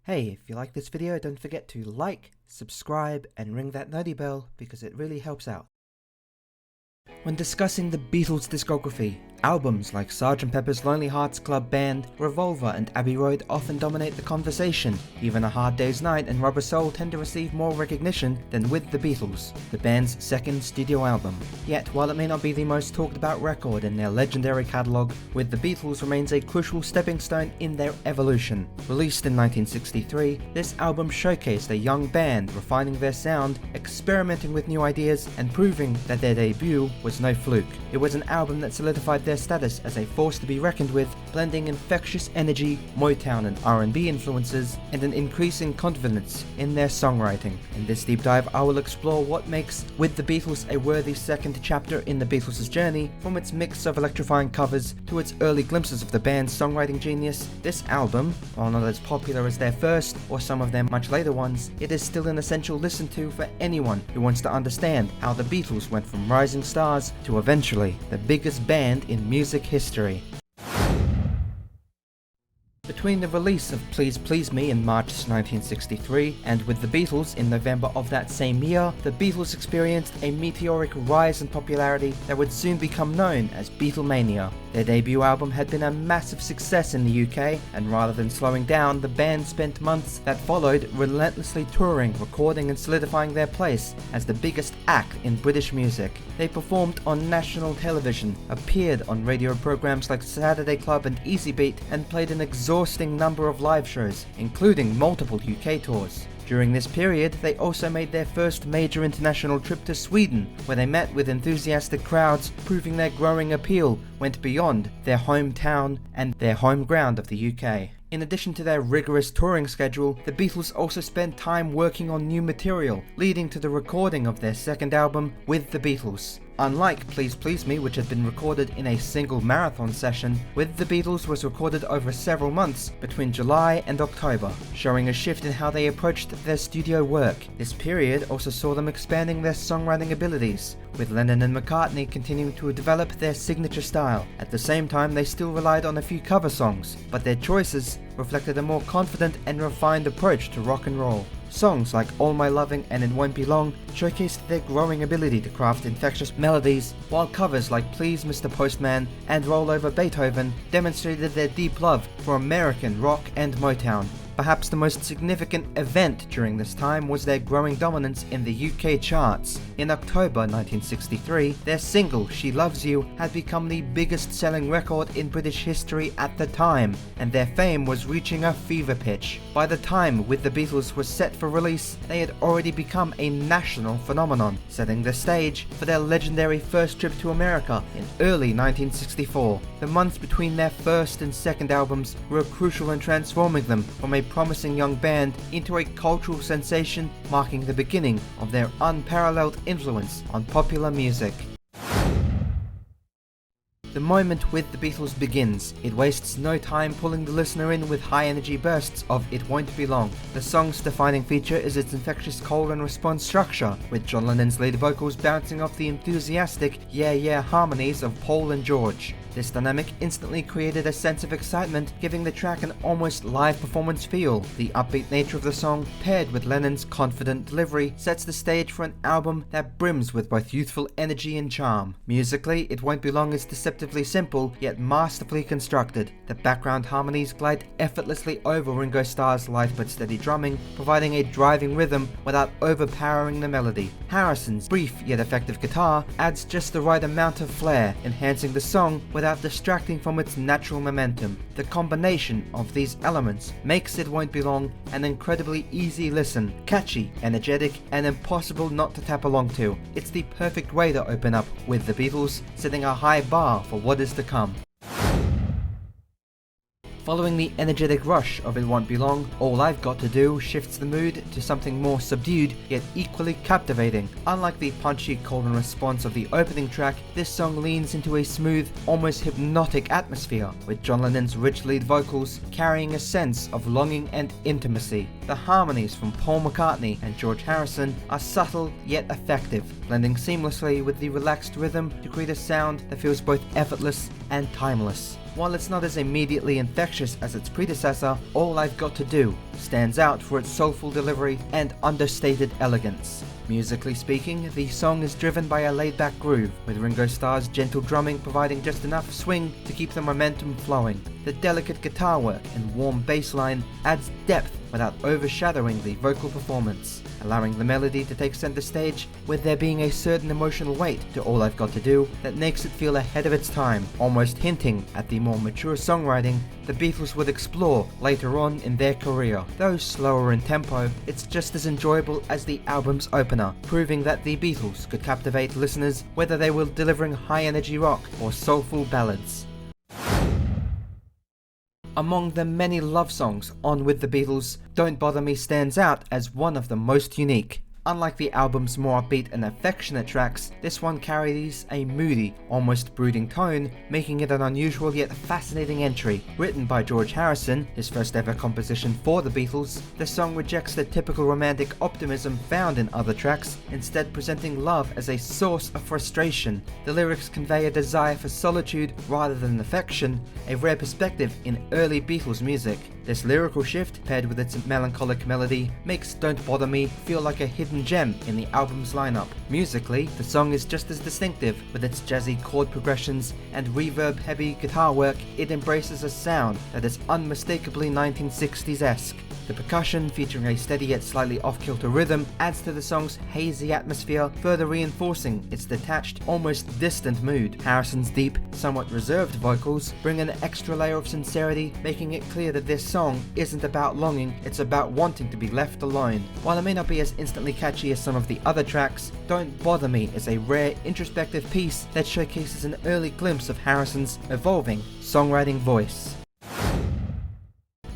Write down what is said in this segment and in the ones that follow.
Hey, if you like this video, don't forget to like, subscribe, and ring that noti bell because it really helps out. When discussing the Beatles' discography, albums like Sgt. Pepper's Lonely Hearts Club Band, Revolver, and Abbey Road often dominate the conversation. Even A Hard Day's Night and Rubber Soul tend to receive more recognition than With the Beatles, the band's second studio album. Yet, while it may not be the most talked about record in their legendary catalogue, With the Beatles remains a crucial stepping stone in their evolution. Released in 1963, this album showcased a young band refining their sound, experimenting with new ideas, and proving that their debut was no fluke. It was an album that solidified their status as a force to be reckoned with, blending infectious energy, Motown and R&B influences, and an increasing confidence in their songwriting. In this deep dive, I will explore what makes With the Beatles a worthy second chapter in the Beatles' journey, from its mix of electrifying covers to its early glimpses of the band's songwriting genius. This album, while not as popular as their first or some of their much later ones, it is still an essential listen to for anyone who wants to understand how the Beatles went from rising stars to eventually the biggest band in music history. Between the release of Please Please Me in March 1963 and With the Beatles in November of that same year, the Beatles experienced a meteoric rise in popularity that would soon become known as Beatlemania. Their debut album had been a massive success in the UK, and rather than slowing down, the band spent months that followed relentlessly touring, recording and solidifying their place as the biggest act in British music. They performed on national television, appeared on radio programs like Saturday Club and Easy Beat, and played an exhausting number of live shows, including multiple UK tours. During this period, they also made their first major international trip to Sweden, where they met with enthusiastic crowds, proving their growing appeal went beyond their hometown and their home ground of the UK. In addition to their rigorous touring schedule, the Beatles also spent time working on new material, leading to the recording of their second album, With the Beatles. Unlike Please Please Me, which had been recorded in a single marathon session, With the Beatles was recorded over several months between July and October, showing a shift in how they approached their studio work. This period also saw them expanding their songwriting abilities, with Lennon and McCartney continuing to develop their signature style. At the same time, they still relied on a few cover songs, but their choices reflected a more confident and refined approach to rock and roll. Songs like All My Loving and It Won't Be Long showcased their growing ability to craft infectious melodies, while covers like Please Mr. Postman and Roll Over Beethoven demonstrated their deep love for American rock and Motown. Perhaps the most significant event during this time was their growing dominance in the UK charts. In October 1963, their single She Loves You had become the biggest selling record in British history at the time, and their fame was reaching a fever pitch. By the time With the Beatles was set for release, they had already become a national phenomenon, setting the stage for their legendary first trip to America in early 1964. The months between their first and second albums were crucial in transforming them from a promising young band into a cultural sensation, marking the beginning of their unparalleled influence on popular music. The moment With the Beatles begins, it wastes no time pulling the listener in with high-energy bursts of It Won't Be Long. The song's defining feature is its infectious call and response structure, with John Lennon's lead vocals bouncing off the enthusiastic yeah yeah harmonies of Paul and George. This dynamic instantly created a sense of excitement, giving the track an almost live performance feel. The upbeat nature of the song, paired with Lennon's confident delivery, sets the stage for an album that brims with both youthful energy and charm. Musically, It Won't Be Long is deceptively simple, yet masterfully constructed. The background harmonies glide effortlessly over Ringo Starr's light but steady drumming, providing a driving rhythm without overpowering the melody. Harrison's brief yet effective guitar adds just the right amount of flair, enhancing the song without distracting from its natural momentum. The combination of these elements makes It Won't Be Long an incredibly easy listen, catchy, energetic, and impossible not to tap along to. It's the perfect way to open up With the Beatles, setting a high bar for what is to come. Following the energetic rush of It Won't Be Long, All I've Got to Do shifts the mood to something more subdued, yet equally captivating. Unlike the punchy call and response of the opening track, this song leans into a smooth, almost hypnotic atmosphere, with John Lennon's rich lead vocals carrying a sense of longing and intimacy. The harmonies from Paul McCartney and George Harrison are subtle yet effective, blending seamlessly with the relaxed rhythm to create a sound that feels both effortless and timeless. While it's not as immediately infectious as its predecessor, All I've Got to Do stands out for its soulful delivery and understated elegance. Musically speaking, the song is driven by a laid-back groove, with Ringo Starr's gentle drumming providing just enough swing to keep the momentum flowing. The delicate guitar work and warm bass line adds depth without overshadowing the vocal performance, allowing the melody to take center stage, with there being a certain emotional weight to All I've Got to Do that makes it feel ahead of its time, almost hinting at the more mature songwriting the Beatles would explore later on in their career. Though slower in tempo, it's just as enjoyable as the album's opener, proving that the Beatles could captivate listeners whether they were delivering high-energy rock or soulful ballads. Among the many love songs on with the Beatles, Don't Bother Me stands out as one of the most unique. Unlike the album's more upbeat and affectionate tracks, this one carries a moody, almost brooding tone, making it an unusual yet fascinating entry. Written by George Harrison, his first ever composition for the Beatles, the song rejects the typical romantic optimism found in other tracks, instead presenting love as a source of frustration. The lyrics convey a desire for solitude rather than affection, a rare perspective in early Beatles music. This lyrical shift, paired with its melancholic melody, makes Don't Bother Me feel like a hidden gem in the album's lineup. Musically, the song is just as distinctive. With its jazzy chord progressions and reverb-heavy guitar work, it embraces a sound that is unmistakably 1960s-esque. The percussion, featuring a steady yet slightly off-kilter rhythm, adds to the song's hazy atmosphere, further reinforcing its detached, almost distant mood. Harrison's deep, somewhat reserved vocals bring an extra layer of sincerity, making it clear that this song isn't about longing, it's about wanting to be left alone. While it may not be as instantly catchy as some of the other tracks, Don't Bother Me is a rare, introspective piece that showcases an early glimpse of Harrison's evolving songwriting voice.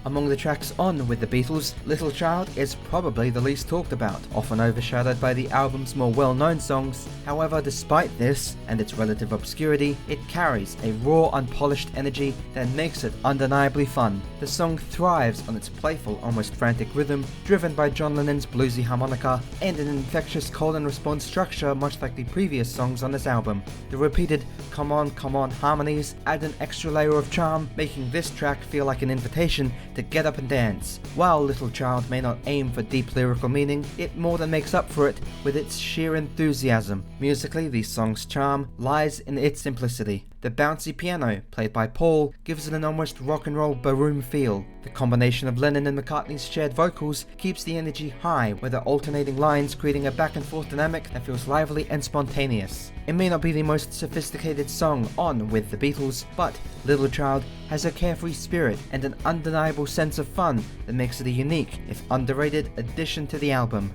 Among the tracks on with the Beatles, Little Child is probably the least talked about, often overshadowed by the album's more well-known songs. However, despite this, and its relative obscurity, it carries a raw, unpolished energy that makes it undeniably fun. The song thrives on its playful, almost frantic rhythm, driven by John Lennon's bluesy harmonica, and an infectious call-and-response structure much like the previous songs on this album. The repeated come on harmonies add an extra layer of charm, making this track feel like an invitation to get up and dance. While Little Child may not aim for deep lyrical meaning, it more than makes up for it with its sheer enthusiasm. Musically, the song's charm lies in its simplicity. The bouncy piano, played by Paul, gives it an almost rock and roll baroom feel. The combination of Lennon and McCartney's shared vocals keeps the energy high, with the alternating lines creating a back and forth dynamic that feels lively and spontaneous. It may not be the most sophisticated song on with the Beatles, but Little Child has a carefree spirit and an undeniable sense of fun that makes it a unique, if underrated, addition to the album.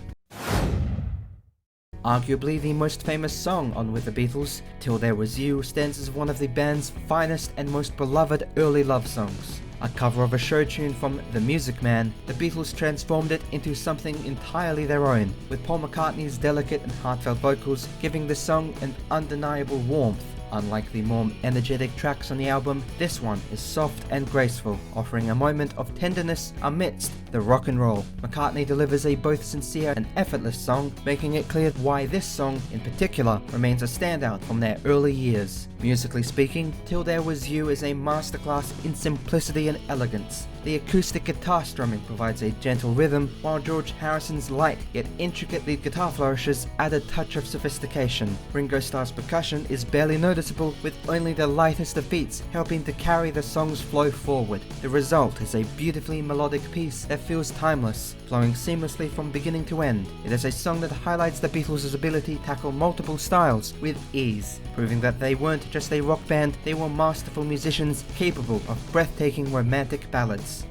Arguably the most famous song on with the Beatles, Till There Was You stands as one of the band's finest and most beloved early love songs. A cover of a show tune from The Music Man, the Beatles transformed it into something entirely their own, with Paul McCartney's delicate and heartfelt vocals giving the song an undeniable warmth. Unlike the more energetic tracks on the album, this one is soft and graceful, offering a moment of tenderness amidst the rock and roll. McCartney delivers a both sincere and effortless song, making it clear why this song in particular remains a standout from their early years. Musically speaking, Till There Was You is a masterclass in simplicity and elegance. The acoustic guitar strumming provides a gentle rhythm, while George Harrison's light yet intricate lead guitar flourishes add a touch of sophistication. Ringo Starr's percussion is barely noticeable, with only the lightest of beats helping to carry the song's flow forward. The result is a beautifully melodic piece that feels timeless, flowing seamlessly from beginning to end. It is a song that highlights the Beatles' ability to tackle multiple styles with ease, proving that they weren't just a rock band, they were masterful musicians capable of breathtaking romantic ballads.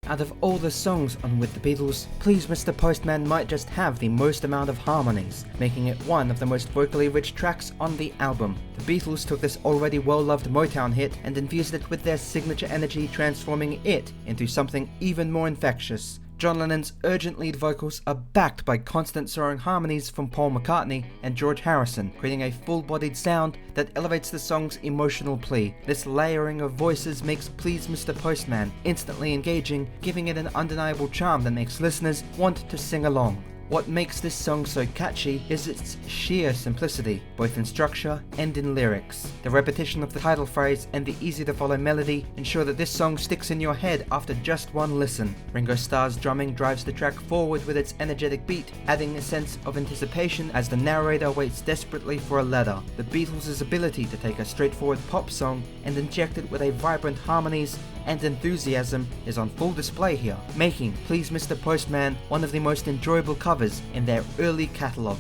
Out of all the songs on with the Beatles, Please Mr. Postman might just have the most amount of harmonies, making it one of the most vocally rich tracks on the album. The Beatles took this already well-loved Motown hit and infused it with their signature energy, transforming it into something even more infectious. John Lennon's urgent lead vocals are backed by constant soaring harmonies from Paul McCartney and George Harrison, creating a full-bodied sound that elevates the song's emotional plea. This layering of voices makes Please Mr. Postman instantly engaging, giving it an undeniable charm that makes listeners want to sing along. What makes this song so catchy is its sheer simplicity, both in structure and in lyrics. The repetition of the title phrase and the easy-to-follow melody ensure that this song sticks in your head after just one listen. Ringo Starr's drumming drives the track forward with its energetic beat, adding a sense of anticipation as the narrator waits desperately for a letter. The Beatles' ability to take a straightforward pop song and inject it with a vibrant harmonies and enthusiasm is on full display here, making Please Mr. Postman one of the most enjoyable covers in their early catalogue.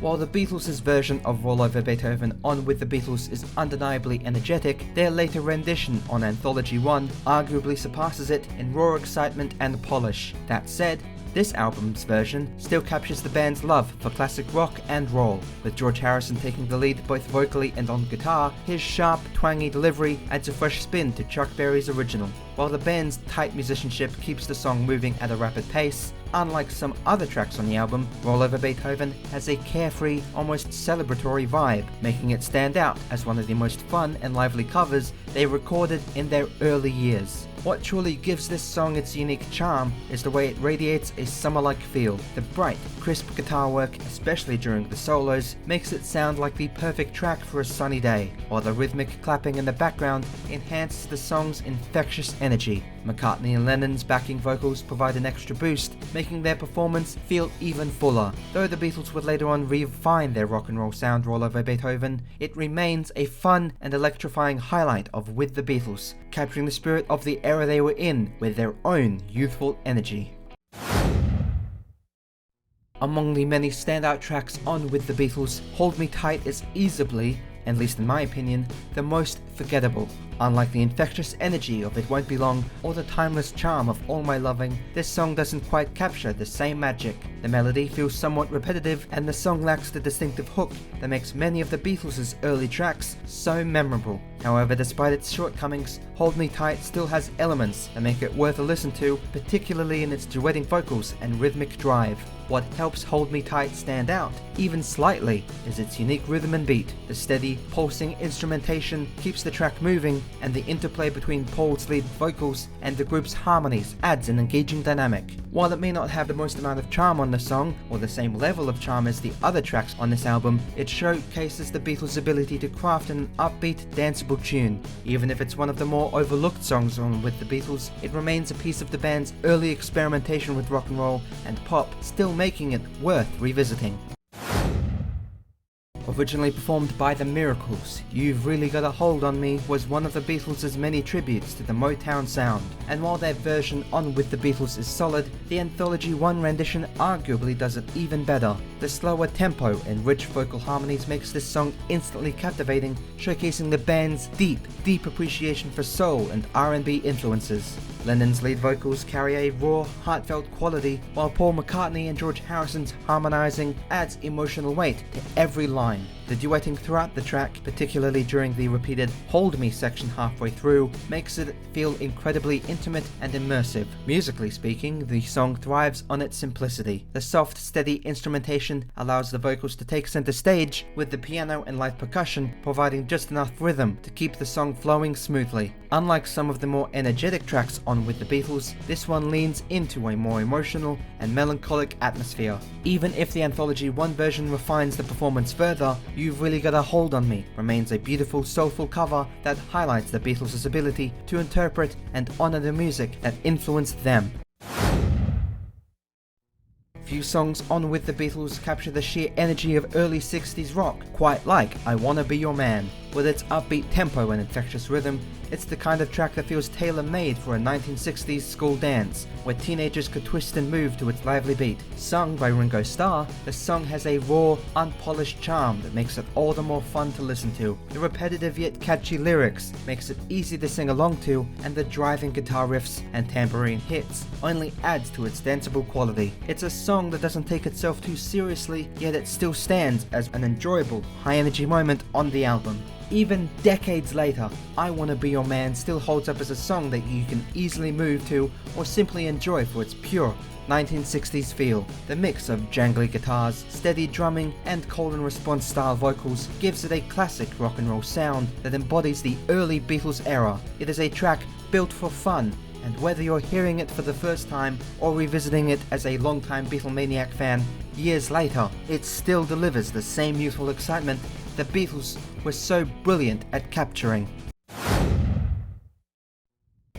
While the Beatles' version of Roll Over Beethoven on With the Beatles is undeniably energetic, their later rendition on Anthology 1 arguably surpasses it in raw excitement and polish. That said, this album's version still captures the band's love for classic rock and roll. With George Harrison taking the lead both vocally and on guitar, his sharp, twangy delivery adds a fresh spin to Chuck Berry's original. While the band's tight musicianship keeps the song moving at a rapid pace, unlike some other tracks on the album, Roll Over Beethoven has a carefree, almost celebratory vibe, making it stand out as one of the most fun and lively covers they recorded in their early years. What truly gives this song its unique charm is the way it radiates a summer-like feel. The bright, crisp guitar work, especially during the solos, makes it sound like the perfect track for a sunny day, while the rhythmic clapping in the background enhances the song's infectious energy. McCartney and Lennon's backing vocals provide an extra boost, making their performance feel even fuller. Though the Beatles would later on refine their rock and roll sound Roll Over Beethoven, it remains a fun and electrifying highlight of With the Beatles, capturing the spirit of the era they were in with their own youthful energy. Among the many standout tracks on With the Beatles, Hold Me Tight is easily, at least in my opinion, the most forgettable. Unlike the infectious energy of It Won't Be Long or the timeless charm of All My Loving, this song doesn't quite capture the same magic. The melody feels somewhat repetitive, and the song lacks the distinctive hook that makes many of the Beatles' early tracks so memorable. However, despite its shortcomings, Hold Me Tight still has elements that make it worth a listen to, particularly in its duetting vocals and rhythmic drive. What helps Hold Me Tight stand out, even slightly, is its unique rhythm and beat. The steady, pulsing instrumentation keeps the track moving, and the interplay between Paul's lead vocals and the group's harmonies adds an engaging dynamic. While it may not have the most amount of charm on the song, or the same level of charm as the other tracks on this album, it showcases the Beatles' ability to craft an upbeat, danceable tune. Even if it's one of the more overlooked songs on With the Beatles, it remains a piece of the band's early experimentation with rock and roll and pop, still making it worth revisiting. Originally performed by The Miracles, You've Really Got a Hold on Me was one of the Beatles' many tributes to the Motown sound, and while their version on With the Beatles is solid, the Anthology 1 rendition arguably does it even better. The slower tempo and rich vocal harmonies makes this song instantly captivating, showcasing the band's deep appreciation for soul and R&B influences. Lennon's lead vocals carry a raw, heartfelt quality, while Paul McCartney and George Harrison's harmonizing adds emotional weight to every line. The duetting throughout the track, particularly during the repeated Hold Me section halfway through, makes it feel incredibly intimate and immersive. Musically speaking, the song thrives on its simplicity. The soft, steady instrumentation allows the vocals to take center stage, with the piano and light percussion providing just enough rhythm to keep the song flowing smoothly. Unlike some of the more energetic tracks on With the Beatles, this one leans into a more emotional and melancholic atmosphere. Even if the Anthology 1 version refines the performance further, You've Really Got a Hold on Me remains a beautiful, soulful cover that highlights the Beatles' ability to interpret and honor the music that influenced them. Few songs on With the Beatles capture the sheer energy of early 60s rock, quite like I Wanna Be Your Man. With its upbeat tempo and infectious rhythm, it's the kind of track that feels tailor-made for a 1960s school dance, where teenagers could twist and move to its lively beat. Sung by Ringo Starr, the song has a raw, unpolished charm that makes it all the more fun to listen to. The repetitive yet catchy lyrics makes it easy to sing along to, and the driving guitar riffs and tambourine hits only adds to its danceable quality. It's a song that doesn't take itself too seriously, yet it still stands as an enjoyable, high-energy moment on the album. Even decades later, I Wanna Be Your Man still holds up as a song that you can easily move to or simply enjoy for its pure 1960s feel. The mix of jangly guitars, steady drumming, and call and response style vocals gives it a classic rock and roll sound that embodies the early Beatles era. It is a track built for fun and whether you're hearing it for the first time or revisiting it as a longtime Beatlemaniac fan years later, it still delivers the same youthful excitement the Beatles were so brilliant at capturing.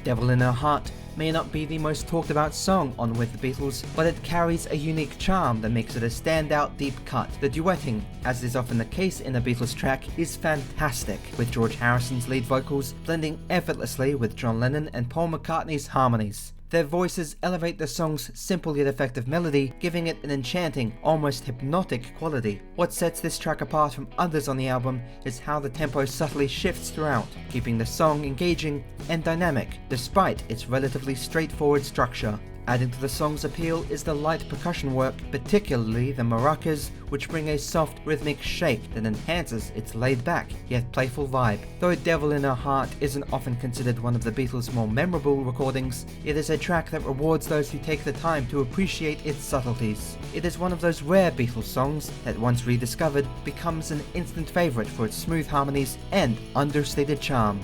Devil in Her Heart may not be the most talked about song on With the Beatles, but it carries a unique charm that makes it a standout deep cut. The duetting, as is often the case in a Beatles track, is fantastic, with George Harrison's lead vocals blending effortlessly with John Lennon and Paul McCartney's harmonies. Their voices elevate the song's simple yet effective melody, giving it an enchanting, almost hypnotic quality. What sets this track apart from others on the album is how the tempo subtly shifts throughout, keeping the song engaging and dynamic, despite its relatively straightforward structure. Adding to the song's appeal is the light percussion work, particularly the maracas, which bring a soft rhythmic shake that enhances its laid-back yet playful vibe. Though Devil in Her Heart isn't often considered one of the Beatles' more memorable recordings, it is a track that rewards those who take the time to appreciate its subtleties. It is one of those rare Beatles songs that, once rediscovered, becomes an instant favourite for its smooth harmonies and understated charm.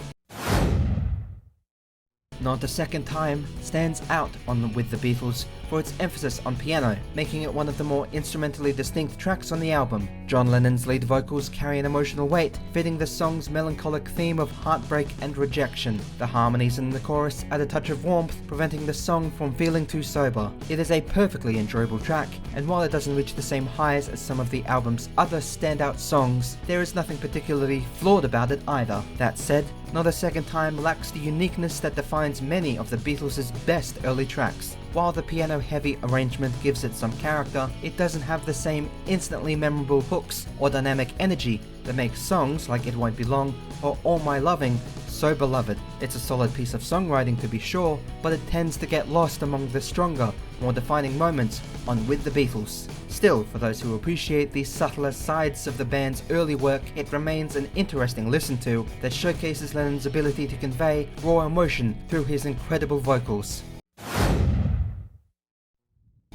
Not a Second Time stands out on With the Beatles for its emphasis on piano, making it one of the more instrumentally distinct tracks on the album. John Lennon's lead vocals carry an emotional weight, fitting the song's melancholic theme of heartbreak and rejection. The harmonies in the chorus add a touch of warmth, preventing the song from feeling too sober. It is a perfectly enjoyable track, and while it doesn't reach the same highs as some of the album's other standout songs, there is nothing particularly flawed about it either. That said, Not a Second Time lacks the uniqueness that defines many of the Beatles' best early tracks. While the piano-heavy arrangement gives it some character, it doesn't have the same instantly memorable hooks or dynamic energy that makes songs like It Won't Be Long or All My Loving so beloved. It's a solid piece of songwriting to be sure, but it tends to get lost among the stronger, more defining moments on With the Beatles. Still, for those who appreciate the subtler sides of the band's early work, it remains an interesting listen to that showcases Lennon's ability to convey raw emotion through his incredible vocals.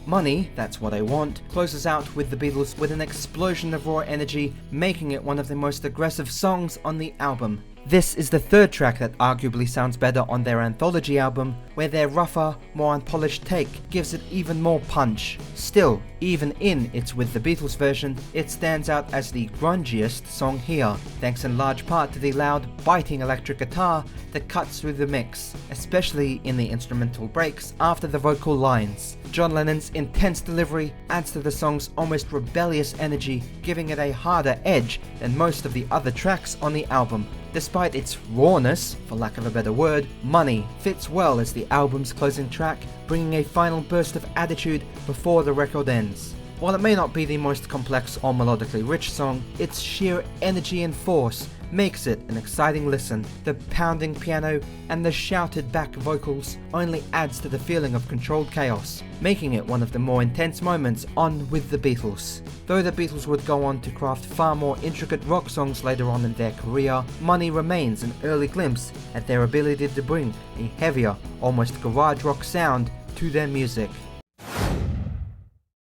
Money, That's What I Want, closes out With the Beatles with an explosion of raw energy, making it one of the most aggressive songs on the album. This is the third track that arguably sounds better on their anthology album, where their rougher, more unpolished take gives it even more punch. Still, even in its With the Beatles version, it stands out as the grungiest song here, thanks in large part to the loud, biting electric guitar that cuts through the mix, especially in the instrumental breaks after the vocal lines. John Lennon's intense delivery adds to the song's almost rebellious energy, giving it a harder edge than most of the other tracks on the album. Despite its rawness, for lack of a better word, Money fits well as the album's closing track, bringing a final burst of attitude before the record ends. While it may not be the most complex or melodically rich song, its sheer energy and force makes it an exciting listen. The pounding piano and the shouted back vocals only adds to the feeling of controlled chaos, making it one of the more intense moments on With the Beatles. Though the Beatles would go on to craft far more intricate rock songs later on in their career, Money remains an early glimpse at their ability to bring a heavier, almost garage rock sound to their music.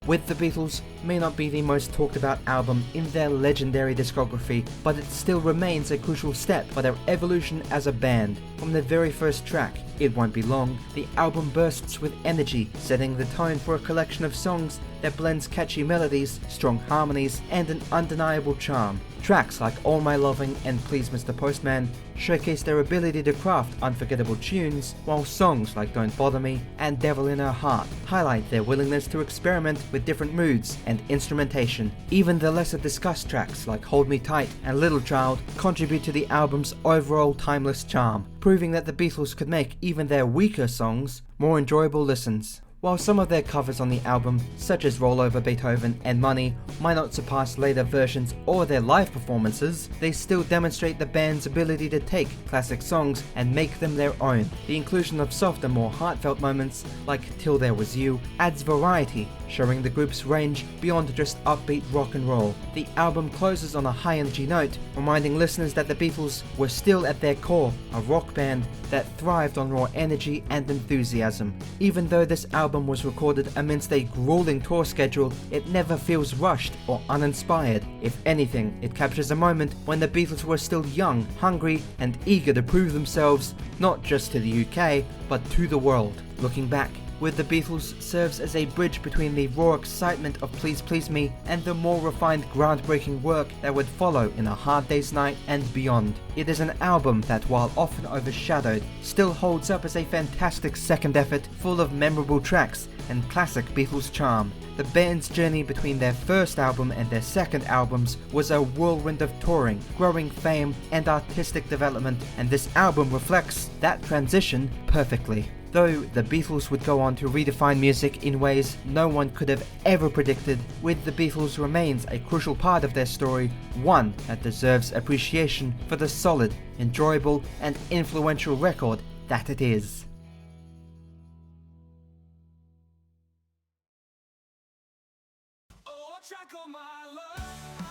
With the Beatles may not be the most talked about album in their legendary discography, but it still remains a crucial step for their evolution as a band. From the very first track, It Won't Be Long, the album bursts with energy, setting the tone for a collection of songs that blends catchy melodies, strong harmonies, and an undeniable charm. Tracks like All My Loving and Please Mr. Postman showcase their ability to craft unforgettable tunes, while songs like Don't Bother Me and Devil in Her Heart highlight their willingness to experiment with different moods and instrumentation. Even the lesser discussed tracks like Hold Me Tight and Little Child contribute to the album's overall timeless charm, proving that the Beatles could make even their weaker songs more enjoyable listens. While some of their covers on the album, such as Roll Over Beethoven and Money, might not surpass later versions or their live performances, they still demonstrate the band's ability to take classic songs and make them their own. The inclusion of softer, more heartfelt moments, like Till There Was You, adds variety, showing the group's range beyond just upbeat rock and roll. The album closes on a high-energy note, reminding listeners that the Beatles were still at their core a rock band that thrived on raw energy and enthusiasm. Even though this album album was recorded amidst a grueling tour schedule, it never feels rushed or uninspired. If anything, it captures a moment when the Beatles were still young, hungry, and eager to prove themselves, not just to the UK, but to the world. Looking back, With the Beatles serves as a bridge between the raw excitement of Please Please Me and the more refined groundbreaking work that would follow in A Hard Day's Night and beyond. It is an album that, while often overshadowed, still holds up as a fantastic second effort full of memorable tracks and classic Beatles charm. The band's journey between their first album and their second albums was a whirlwind of touring, growing fame, and artistic development, and this album reflects that transition perfectly. Though the Beatles would go on to redefine music in ways no one could have ever predicted, With the Beatles remains a crucial part of their story, one that deserves appreciation for the solid, enjoyable, and influential record that it is. Oh, track of my love.